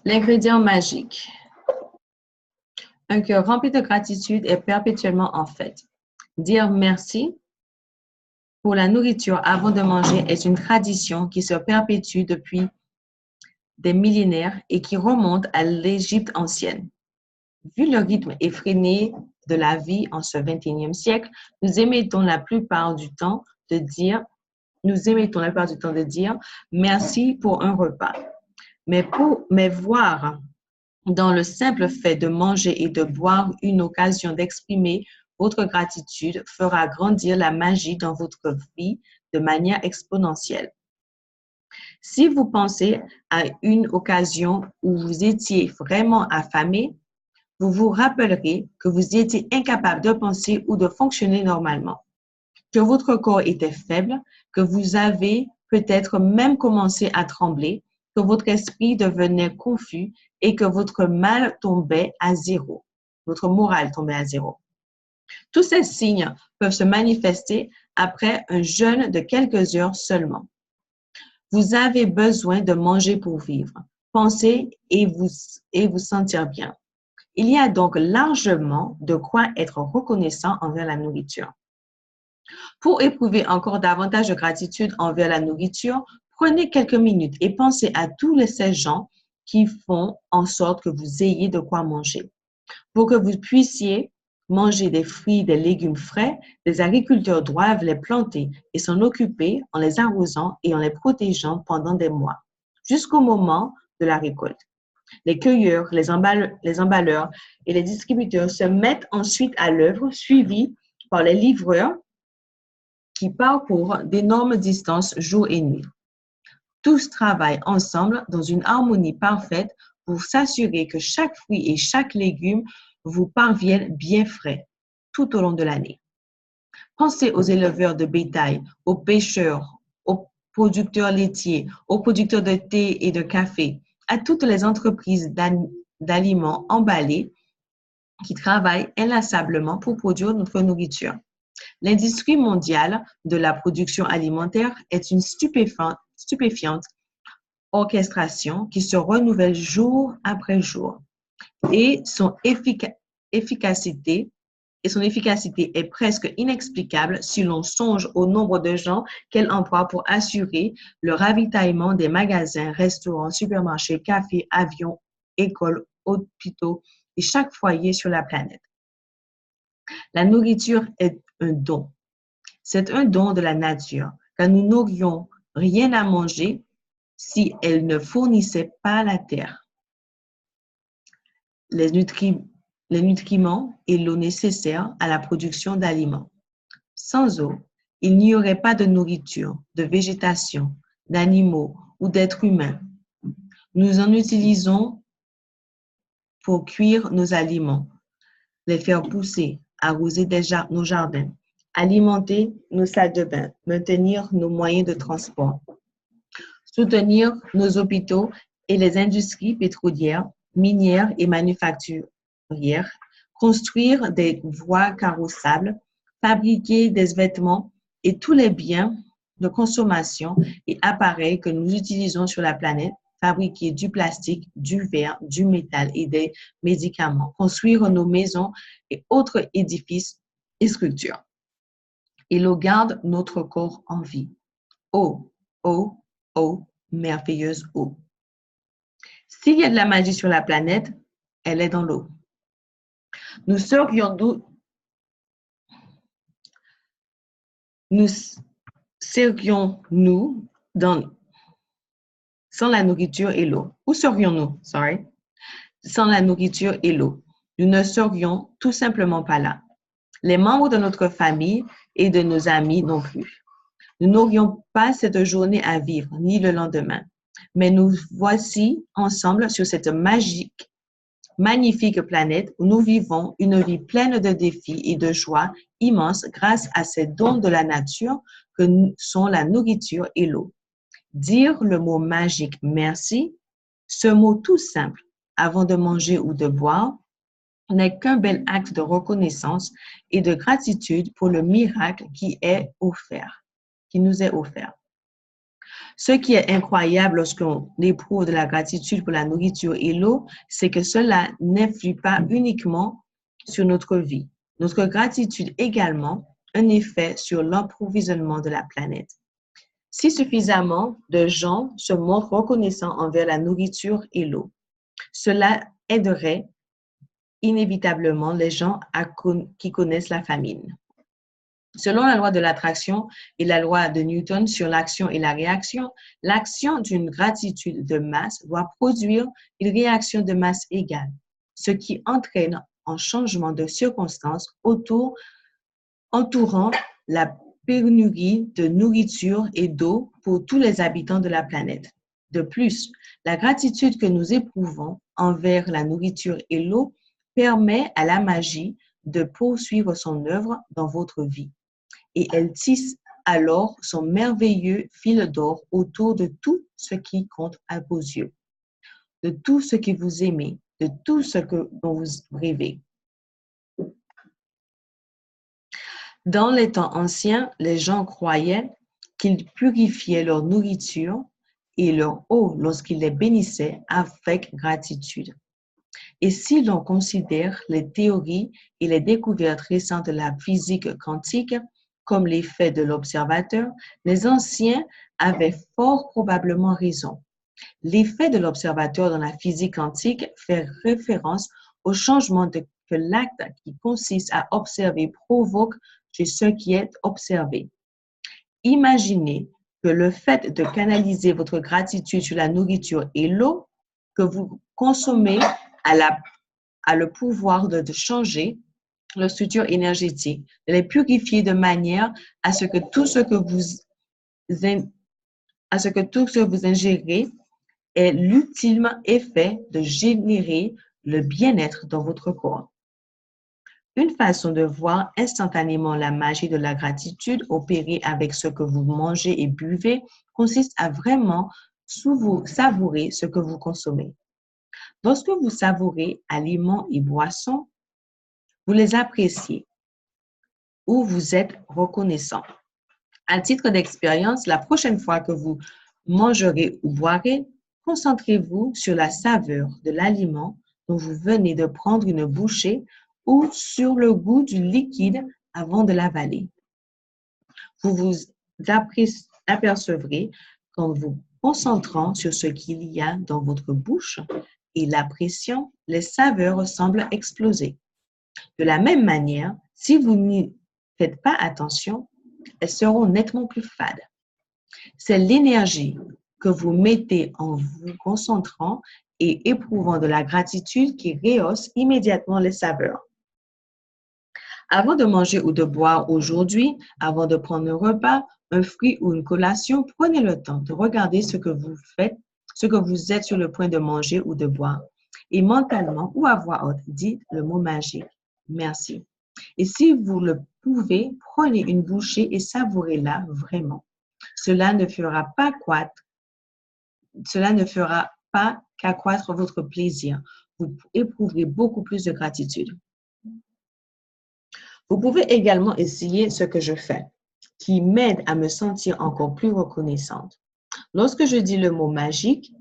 L'ingrédient magique. Un cœur rempli de gratitude est perpétuellement en fête. Dire merci pour la nourriture avant de manger est une tradition qui se perpétue depuis des millénaires et qui remonte à l'Égypte ancienne. Vu le rythme effréné de la vie en ce XXIe siècle, nous émettons la plupart du temps de dire merci pour un repas. Mais voir dans le simple fait de manger et de boire une occasion d'exprimer votre gratitude fera grandir la magie dans votre vie de manière exponentielle. Si vous pensez à une occasion où vous étiez vraiment affamé, vous vous rappellerez que vous étiez incapable de penser ou de fonctionner normalement, que votre corps était faible, que vous avez peut-être même commencé à trembler, que votre esprit devenait confus et que votre morale tombait à zéro. Tous ces signes peuvent se manifester après un jeûne de quelques heures seulement. Vous avez besoin de manger pour vivre, penser et vous sentir bien. Il y a donc largement de quoi être reconnaissant envers la nourriture. Pour éprouver encore davantage de gratitude envers la nourriture, prenez quelques minutes et pensez à tous ces gens qui font en sorte que vous ayez de quoi manger. Pour que vous puissiez manger des fruits, des légumes frais, les agriculteurs doivent les planter et s'en occuper en les arrosant et en les protégeant pendant des mois, jusqu'au moment de la récolte. Les cueilleurs, les emballeurs et les distributeurs se mettent ensuite à l'œuvre, suivis par les livreurs qui parcourent d'énormes distances jour et nuit. Tous travaillent ensemble dans une harmonie parfaite pour s'assurer que chaque fruit et chaque légume vous parviennent bien frais tout au long de l'année. Pensez aux éleveurs de bétail, aux pêcheurs, aux producteurs laitiers, aux producteurs de thé et de café, à toutes les entreprises d'aliments emballés qui travaillent inlassablement pour produire notre nourriture. L'industrie mondiale de la production alimentaire est une stupéfiante orchestration qui se renouvelle jour après jour et son efficacité est presque inexplicable si l'on songe au nombre de gens qu'elle emploie pour assurer le ravitaillement des magasins, restaurants, supermarchés, cafés, avions, écoles, hôpitaux et chaque foyer sur la planète. La nourriture est un don. C'est un don de la nature, car nous n'aurions rien à manger si elle ne fournissait pas la terre, les nutriments et l'eau nécessaires à la production d'aliments. Sans eau, il n'y aurait pas de nourriture, de végétation, d'animaux ou d'êtres humains. Nous en utilisons pour cuire nos aliments, les faire pousser, arroser nos jardins, alimenter nos salles de bain, maintenir nos moyens de transport, soutenir nos hôpitaux et les industries pétrolières, minières et manufacturières, construire des voies carrossables, fabriquer des vêtements et tous les biens de consommation et appareils que nous utilisons sur la planète, fabriquer du plastique, du verre, du métal et des médicaments, construire nos maisons et autres édifices et structures. Et l'eau garde notre corps en vie. Eau, eau, eau, merveilleuse eau. S'il y a de la magie sur la planète, elle est dans l'eau. Nous serions-nous sans la nourriture et l'eau? Où serions-nous, sans la nourriture et l'eau? Nous ne serions tout simplement pas là. Les membres de notre famille et de nos amis non plus. Nous n'aurions pas cette journée à vivre, ni le lendemain. Mais nous voici ensemble sur cette magnifique planète où nous vivons une vie pleine de défis et de joie immenses grâce à ces dons de la nature que sont la nourriture et l'eau. Dire le mot magique « merci », ce mot tout simple, avant de manger ou de boire, n'est qu'un bel acte de reconnaissance et de gratitude pour le miracle qui nous est offert. Ce qui est incroyable lorsqu'on éprouve de la gratitude pour la nourriture et l'eau, c'est que cela n'influe pas uniquement sur notre vie. Notre gratitude également un effet sur l'approvisionnement de la planète. Si suffisamment de gens se montrent reconnaissants envers la nourriture et l'eau, cela aiderait inévitablement les gens qui connaissent la famine. Selon la loi de l'attraction et la loi de Newton sur l'action et la réaction, l'action d'une gratitude de masse doit produire une réaction de masse égale, ce qui entraîne un changement de circonstances entourant la pénurie de nourriture et d'eau pour tous les habitants de la planète. De plus, la gratitude que nous éprouvons envers la nourriture et l'eau permet à la magie de poursuivre son œuvre dans votre vie. Et elle tisse alors son merveilleux fil d'or autour de tout ce qui compte à vos yeux, de tout ce que vous aimez, de tout ce dont vous rêvez. Dans les temps anciens, les gens croyaient qu'ils purifiaient leur nourriture et leur eau lorsqu'ils les bénissaient avec gratitude. Et si l'on considère les théories et les découvertes récentes de la physique quantique comme l'effet de l'observateur, les anciens avaient fort probablement raison. L'effet de l'observateur dans la physique quantique fait référence au changement que l'acte qui consiste à observer provoque chez ce qui est observé. Imaginez que le fait de canaliser votre gratitude sur la nourriture et l'eau que vous consommez a le pouvoir de changer leur structure énergétique, de les purifier de manière à ce que tout ce que vous ingérez ait l'ultime effet de générer le bien-être dans votre corps. Une façon de voir instantanément la magie de la gratitude opérer avec ce que vous mangez et buvez consiste à vraiment savourer ce que vous consommez. Lorsque vous savourez aliments et boissons, vous les appréciez ou vous êtes reconnaissant. À titre d'expérience, la prochaine fois que vous mangerez ou boirez, concentrez-vous sur la saveur de l'aliment dont vous venez de prendre une bouchée ou sur le goût du liquide avant de l'avaler. Vous vous apercevrez qu'en vous concentrant sur ce qu'il y a dans votre bouche et l'appréciant, les saveurs semblent exploser. De la même manière, si vous n'y faites pas attention, elles seront nettement plus fades. C'est l'énergie que vous mettez en vous concentrant et éprouvant de la gratitude qui rehausse immédiatement les saveurs. Avant de manger ou de boire aujourd'hui, avant de prendre un repas, un fruit ou une collation, prenez le temps de regarder ce que vous faites, ce que vous êtes sur le point de manger ou de boire. Et mentalement ou à voix haute, dites le mot magique. Merci. Et si vous le pouvez, prenez une bouchée et savourez-la vraiment. Cela ne fera pas qu'accroître votre plaisir. Vous éprouverez beaucoup plus de gratitude. Vous pouvez également essayer ce que je fais, qui m'aide à me sentir encore plus reconnaissante. Lorsque je dis le mot magique,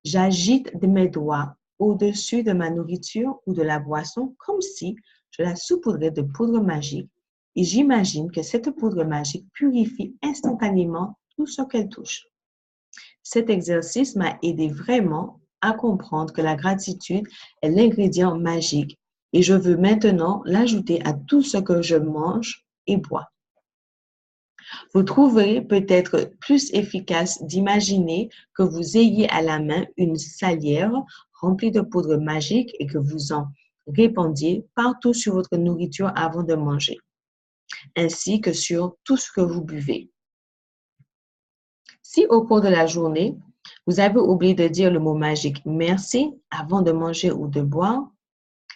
j'agite mes doigts au-dessus de ma nourriture ou de la boisson comme si je la saupoudrais de poudre magique et j'imagine que cette poudre magique purifie instantanément tout ce qu'elle touche. Cet exercice m'a aidé vraiment à comprendre que la gratitude est l'ingrédient magique et je veux maintenant l'ajouter à tout ce que je mange et bois. Vous trouverez peut-être plus efficace d'imaginer que vous ayez à la main une salière remplie de poudre magique et que vous en répandiez partout sur votre nourriture avant de manger, ainsi que sur tout ce que vous buvez. Si au cours de la journée, vous avez oublié de dire le mot magique « merci » avant de manger ou de boire,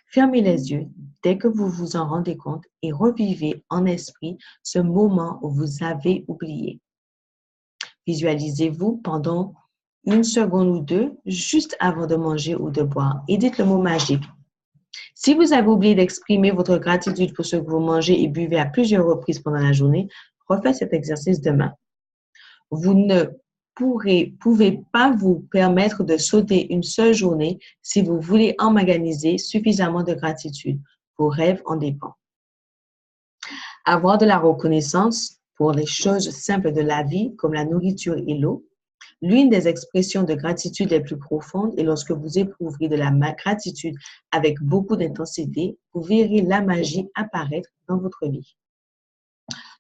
fermez les yeux dès que vous vous en rendez compte et revivez en esprit ce moment où vous avez oublié. Visualisez-vous pendant 1 seconde ou 2 juste avant de manger ou de boire et dites le mot magique. Si vous avez oublié d'exprimer votre gratitude pour ce que vous mangez et buvez à plusieurs reprises pendant la journée, refaites cet exercice demain. Vous ne pouvez pas vous permettre de sauter une seule journée si vous voulez emmagasiner suffisamment de gratitude. Vos rêves en dépendent. Avoir de la reconnaissance pour les choses simples de la vie, comme la nourriture et l'eau. L'une des expressions de gratitude les plus profondes est lorsque vous éprouverez de la gratitude avec beaucoup d'intensité, vous verrez la magie apparaître dans votre vie.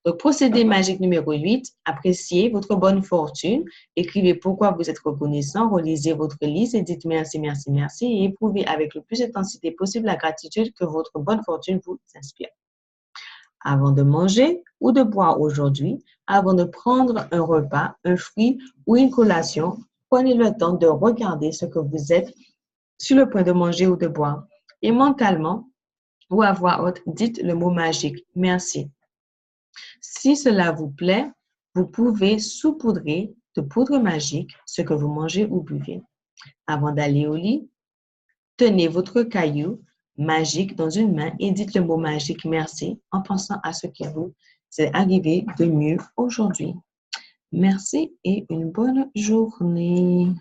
Donc, procédé magique numéro 8, appréciez votre bonne fortune. Écrivez pourquoi vous êtes reconnaissant, relisez votre liste et dites merci, merci, merci et éprouvez avec le plus d'intensité possible la gratitude que votre bonne fortune vous inspire. Avant de manger ou de boire aujourd'hui, avant de prendre un repas, un fruit ou une collation, prenez le temps de regarder ce que vous êtes sur le point de manger ou de boire et mentalement ou à voix haute, dites le mot magique « merci ». Si cela vous plaît, vous pouvez saupoudrer de poudre magique ce que vous mangez ou buvez. Avant d'aller au lit, tenez votre caillou magique dans une main et dites le mot magique merci en pensant à ce qui vous est arrivé de mieux aujourd'hui. Merci et une bonne journée.